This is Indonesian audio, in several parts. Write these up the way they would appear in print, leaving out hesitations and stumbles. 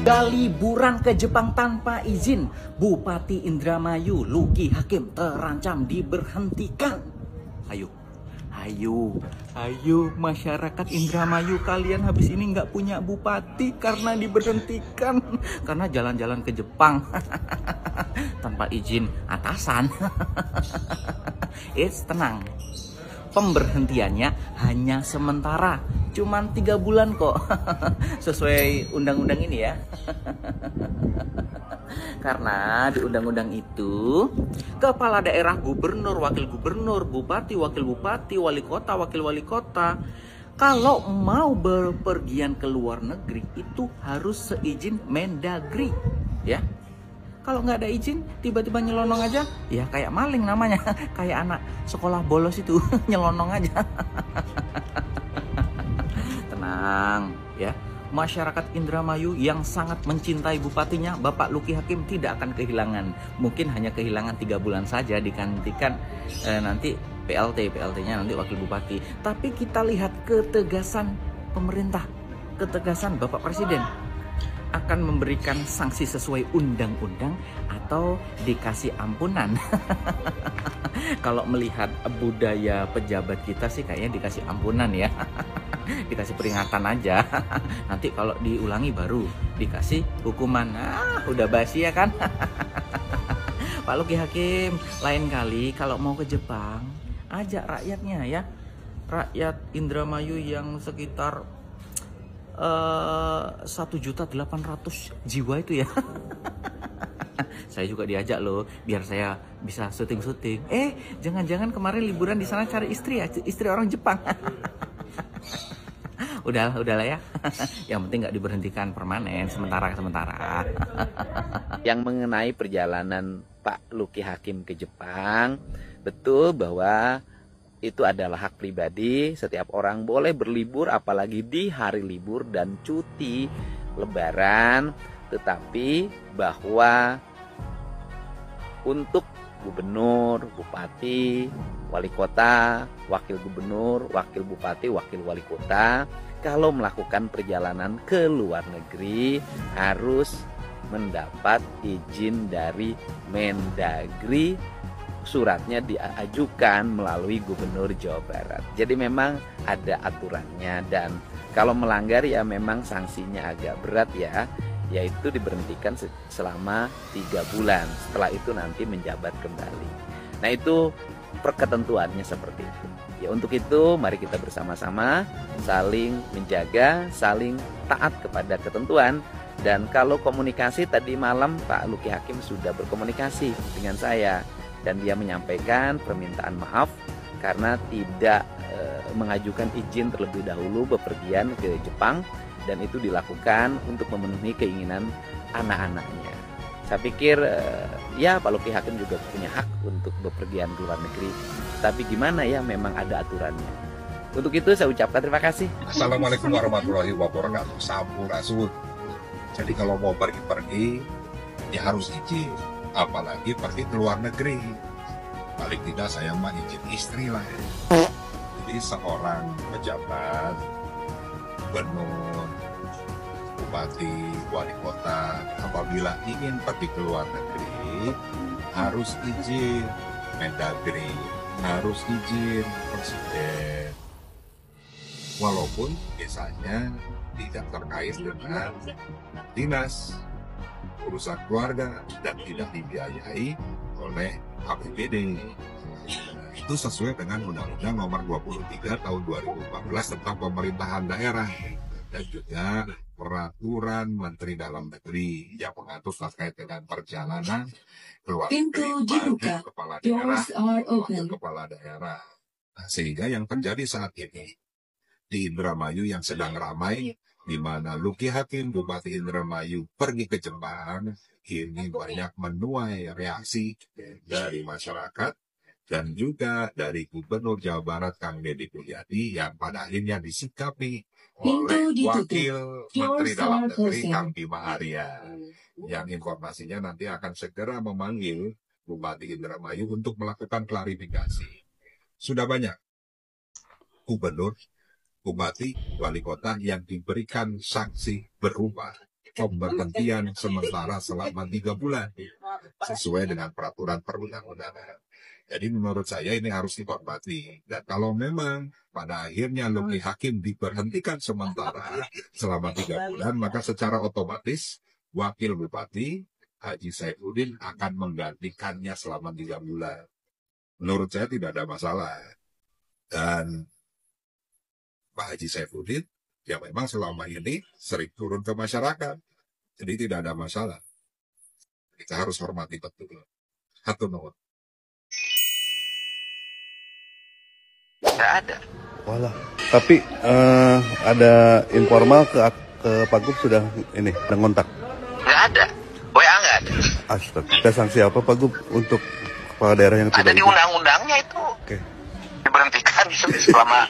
Liburan ke Jepang tanpa izin, Bupati Indramayu Luki Hakim terancam diberhentikan. Ayo masyarakat Indramayu, kalian habis ini nggak punya bupati karena diberhentikan karena jalan-jalan ke Jepang tanpa izin atasan. Tenang, pemberhentiannya hanya sementara, cuman 3 bulan kok. Sesuai undang-undang ini ya. Karena di undang-undang itu, kepala daerah, gubernur, wakil gubernur, bupati, wakil bupati, wali kota, wakil wali kota, kalau mau berpergian ke luar negeri itu harus seizin Mendagri, ya. Kalau nggak ada izin, tiba-tiba nyelonong aja, ya kayak maling namanya, kayak anak sekolah bolos itu, nyelonong aja. Tenang, ya. Masyarakat Indramayu yang sangat mencintai bupatinya, Bapak Luki Hakim, tidak akan kehilangan. Mungkin hanya kehilangan 3 bulan saja, digantikan nanti PLT-nya nanti wakil bupati. Tapi kita lihat ketegasan pemerintah, ketegasan Bapak Presiden. Akan memberikan sanksi sesuai undang-undang atau dikasih ampunan. Kalau melihat budaya pejabat kita sih kayaknya dikasih ampunan ya. Dikasih peringatan aja. Nanti kalau diulangi baru dikasih hukuman. Udah basi ya kan? Pak Luki Hakim, lain kali kalau mau ke Jepang, ajak rakyatnya ya. Rakyat Indramayu yang sekitar 1.800.000 jiwa itu ya. Saya juga diajak loh, biar saya bisa syuting-syuting. Jangan-jangan kemarin liburan di sana cari istri ya, istri orang Jepang. Udahlah ya. Yang penting nggak diberhentikan permanen, sementara. Yang mengenai perjalanan Pak Luki Hakim ke Jepang, betul bahwa itu adalah hak pribadi. Setiap orang boleh berlibur, apalagi di hari libur dan cuti lebaran. Tetapi bahwa untuk gubernur, bupati, wali kota, wakil gubernur, wakil bupati, wakil wali kota, kalau melakukan perjalanan ke luar negeri harus mendapat izin dari Mendagri. Suratnya diajukan melalui Gubernur Jawa Barat. Jadi memang ada aturannya, dan kalau melanggar ya memang sanksinya agak berat ya, yaitu diberhentikan selama 3 bulan. Setelah itu nanti menjabat kembali. Nah, itu ketentuannya seperti itu. Ya, untuk itu mari kita bersama-sama saling menjaga, saling taat kepada ketentuan. Dan kalau komunikasi, tadi malam Pak Luki Hakim sudah berkomunikasi dengan saya, dan dia menyampaikan permintaan maaf karena tidak mengajukan izin terlebih dahulu bepergian ke Jepang, dan itu dilakukan untuk memenuhi keinginan anak-anaknya. Saya pikir ya Pak Luki Hakim juga punya hak untuk bepergian ke luar negeri, tapi gimana ya, memang ada aturannya. Untuk itu saya ucapkan terima kasih. Assalamualaikum warahmatullahi wabarakatuh. Sampurasun. Jadi kalau mau pergi-pergi ya harus izin, apalagi pergi ke luar negeri. Paling tidak saya mah izin istri lah. Jadi seorang pejabat, gubernur, bupati, wali kota, apabila ingin pergi ke luar negeri harus izin Mendagri, harus izin presiden. Walaupun biasanya tidak terkait dengan dinas, urusan keluarga, dan tidak dibiayai oleh APBD. Itu sesuai dengan Undang-Undang Nomor 23 Tahun 2014 tentang pemerintahan daerah, dan juga Peraturan Menteri Dalam Negeri yang mengatur terkait dengan perjalanan ke luar negeri bagi kepala daerah, wakil kepala daerah. Nah, sehingga yang terjadi saat ini di Indramayu yang sedang ramai, di mana Luki Hakim, Bupati Indramayu, pergi ke Jepang, ini banyak menuai reaksi dari masyarakat dan juga dari Gubernur Jawa Barat Kang Deddy Mulyadi, yang pada akhirnya disikapi oleh Wakil Menteri Dalam Negeri Kang Bima Arya, yang informasinya nanti akan segera memanggil Bupati Indramayu untuk melakukan klarifikasi. Sudah banyak gubernur, bupati, wali kota yang diberikan sanksi berupa pemberhentian sementara selama 3 bulan sesuai dengan peraturan perundang-undangan. Jadi menurut saya ini harus dihormati. Dan kalau memang pada akhirnya Luki Hakim diberhentikan sementara selama 3 bulan, maka secara otomatis Wakil Bupati Haji Saifuddin akan menggantikannya selama 3 bulan. Menurut saya tidak ada masalah. Dan Pak Haji Saifuddin ya memang selama ini sering turun ke masyarakat. Jadi tidak ada masalah. Kita harus hormati betul. Hatur nuhun. Nggak ada. Walah, tapi ada informal ke Pak Gub sudah ini ada kontak. Nggak ada. WA nggak ada. Astaga, ada sanksi apa Pak Gub untuk kepala daerah yang Ada tidak di undang-undangnya itu. Oke. Diberhentikan selama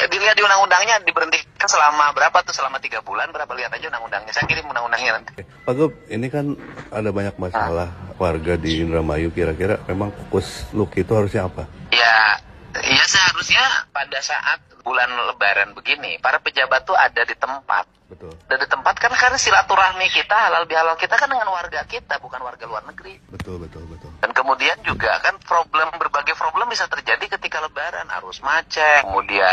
dilihat di undang-undangnya diberhentikan selama berapa tuh, selama 3 bulan berapa, lihat aja undang-undangnya, saya kirim undang-undangnya nanti. Oke. Pak Gub, ini kan ada banyak masalah warga di Indramayu, kira-kira memang fokus Luki itu harusnya apa? Ya seharusnya pada saat bulan Lebaran begini para pejabat tuh ada di tempat. Betul. Ada di tempat kan karena silaturahmi kita, halal bihalal kita kan dengan warga kita, bukan warga luar negeri. Betul. Dan kemudian juga kan berbagai problem bisa terjadi ketika Lebaran, arus macet,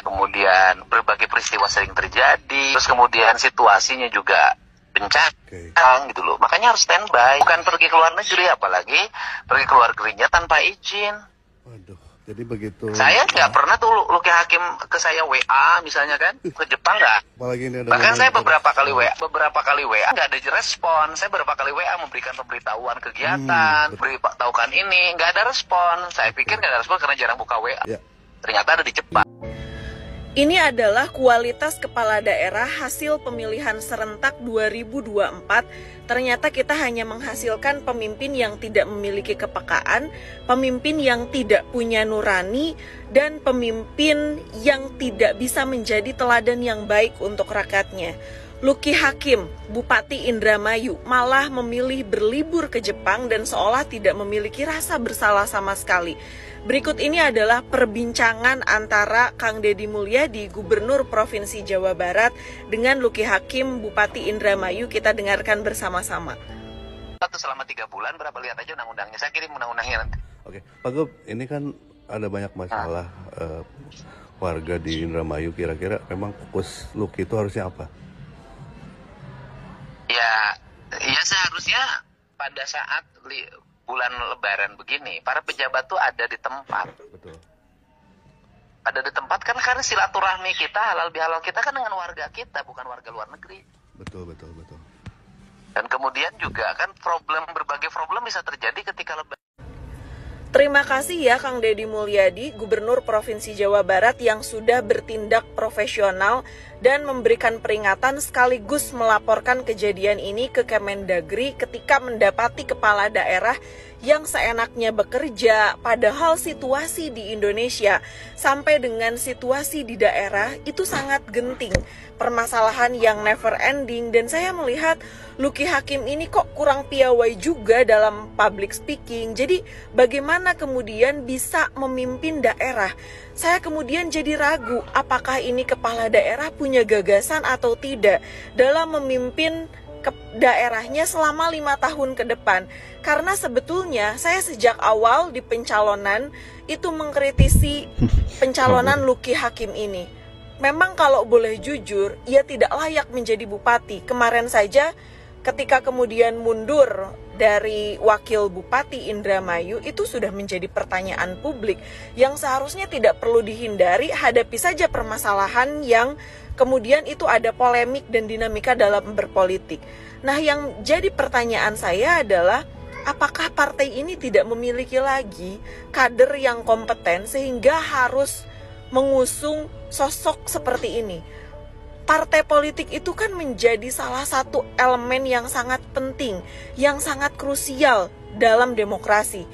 kemudian berbagai peristiwa sering terjadi, terus kemudian situasinya juga bencana, gitu loh. Makanya harus standby, bukan pergi ke luar negeri, apalagi pergi ke luar negerinya tanpa izin. Waduh, jadi begitu. Saya nggak pernah tuh Luki Hakim ke saya WA misalnya kan, ke Jepang nggak. Apalagi ini ada Bahkan saya beberapa kali WA nggak ada respon. Saya beberapa kali WA memberikan pemberitahuan kegiatan, beritahukan ini, nggak ada respon. Saya pikir nggak ada respon karena jarang buka WA. Ya. Ternyata ada di Jepang. Ini adalah kualitas kepala daerah hasil pemilihan serentak 2024. Ternyata kita hanya menghasilkan pemimpin yang tidak memiliki kepekaan, pemimpin yang tidak punya nurani, dan pemimpin yang tidak bisa menjadi teladan yang baik untuk rakyatnya. Luki Hakim, Bupati Indramayu, malah memilih berlibur ke Jepang dan seolah tidak memiliki rasa bersalah sama sekali. Berikut ini adalah perbincangan antara Kang Deddy Mulyadi, Gubernur Provinsi Jawa Barat, dengan Luki Hakim, Bupati Indramayu. Kita dengarkan bersama-sama. Selama 3 bulan berapa, lihat aja undang-undangnya. Saya kirim undang-undangnya nanti. Oke, Pak Gub, ini kan ada banyak masalah warga di Indramayu, kira-kira memang fokus Luki itu harusnya apa? Ya seharusnya pada saat bulan Lebaran begini, para pejabat tuh ada di tempat. Betul. Ada di tempat kan karena silaturahmi kita, halal bihalal kita kan dengan warga kita, bukan warga luar negeri. Betul. Dan kemudian juga kan berbagai problem bisa terjadi ketika Lebaran. Terima kasih ya Kang Deddy Mulyadi, Gubernur Provinsi Jawa Barat yang sudah bertindak profesional dan memberikan peringatan sekaligus melaporkan kejadian ini ke Kemendagri ketika mendapati kepala daerah yang seenaknya bekerja, padahal situasi di Indonesia sampai dengan situasi di daerah itu sangat genting, permasalahan yang never ending. Dan saya melihat Luki Hakim ini kok kurang piawai juga dalam public speaking. Jadi bagaimana kemudian bisa memimpin daerah? Saya kemudian jadi ragu apakah ini kepala daerah punya gagasan atau tidak dalam memimpin daerahnya selama 5 tahun ke depan. Karena sebetulnya saya sejak awal di pencalonan itu mengkritisi pencalonan Luki Hakim ini. Memang kalau boleh jujur, ia tidak layak menjadi bupati. Kemarin saja ketika kemudian mundur dari wakil bupati Indramayu, itu sudah menjadi pertanyaan publik yang seharusnya tidak perlu dihindari. Hadapi saja permasalahan yang kemudian itu ada polemik dan dinamika dalam berpolitik. Nah, yang jadi pertanyaan saya adalah apakah partai ini tidak memiliki lagi kader yang kompeten sehingga harus mengusung sosok seperti ini? Partai politik itu kan menjadi salah satu elemen yang sangat penting, yang sangat krusial dalam demokrasi.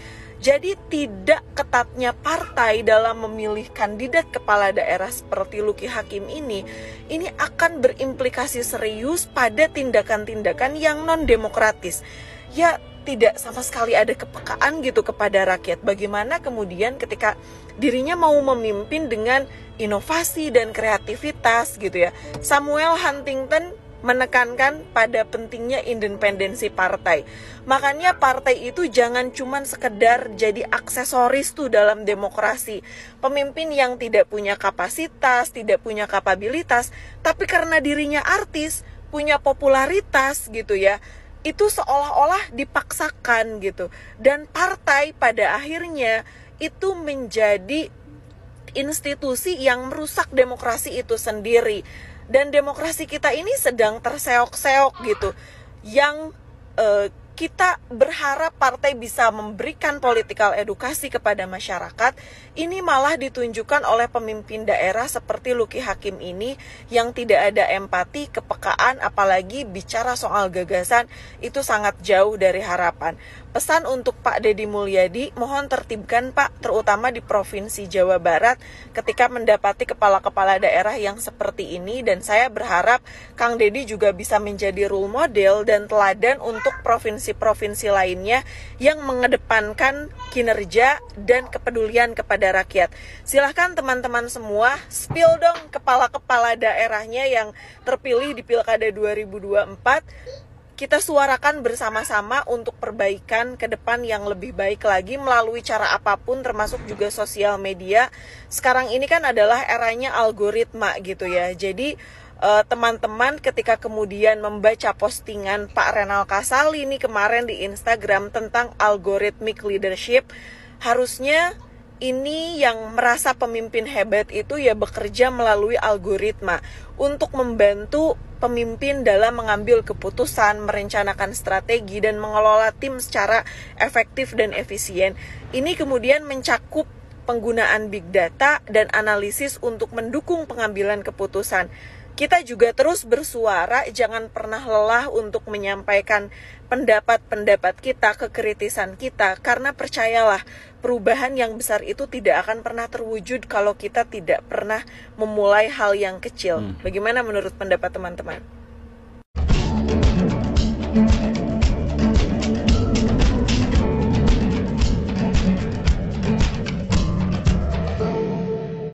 Jadi tidak ketatnya partai dalam memilih kandidat kepala daerah seperti Luki Hakim ini akan berimplikasi serius pada tindakan-tindakan yang non-demokratis. Ya tidak sama sekali ada kepekaan gitu kepada rakyat. Bagaimana kemudian ketika dirinya mau memimpin dengan inovasi dan kreativitas gitu ya. Samuel Huntington menekankan pada pentingnya independensi partai. Makanya partai itu jangan cuman sekedar jadi aksesoris tuh dalam demokrasi. Pemimpin yang tidak punya kapasitas, tidak punya kapabilitas, tapi karena dirinya artis, punya popularitas gitu ya, itu seolah-olah dipaksakan gitu. Dan partai pada akhirnya itu menjadi institusi yang merusak demokrasi itu sendiri. Dan demokrasi kita ini sedang terseok-seok gitu. Yang kita berharap partai bisa memberikan political edukasi kepada masyarakat, ini malah ditunjukkan oleh pemimpin daerah seperti Luki Hakim ini yang tidak ada empati, kepekaan, apalagi bicara soal gagasan, itu sangat jauh dari harapan. Pesan untuk Pak Deddy Mulyadi, mohon tertibkan Pak, terutama di Provinsi Jawa Barat ketika mendapati kepala-kepala daerah yang seperti ini, dan saya berharap Kang Deddy juga bisa menjadi role model dan teladan untuk provinsi-provinsi lainnya yang mengedepankan kinerja dan kepedulian kepada rakyat. Silahkan teman-teman semua, spill dong kepala-kepala daerahnya yang terpilih di Pilkada 2024. Kita suarakan bersama-sama untuk perbaikan ke depan yang lebih baik lagi melalui cara apapun, termasuk juga sosial media. Sekarang ini kan adalah eranya algoritma gitu ya. Jadi teman-teman ketika kemudian membaca postingan Pak Renal Kasali nih kemarin di Instagram tentang algorithmic leadership, harusnya ini yang merasa pemimpin hebat itu ya bekerja melalui algoritma untuk membantu pemimpin dalam mengambil keputusan, merencanakan strategi, dan mengelola tim secara efektif dan efisien. Ini kemudian mencakup penggunaan big data dan analisis untuk mendukung pengambilan keputusan. Kita juga terus bersuara, jangan pernah lelah untuk menyampaikan pendapat-pendapat kita, kekritisan kita, karena percayalah, perubahan yang besar itu tidak akan pernah terwujud kalau kita tidak pernah memulai hal yang kecil. Bagaimana menurut pendapat teman-teman?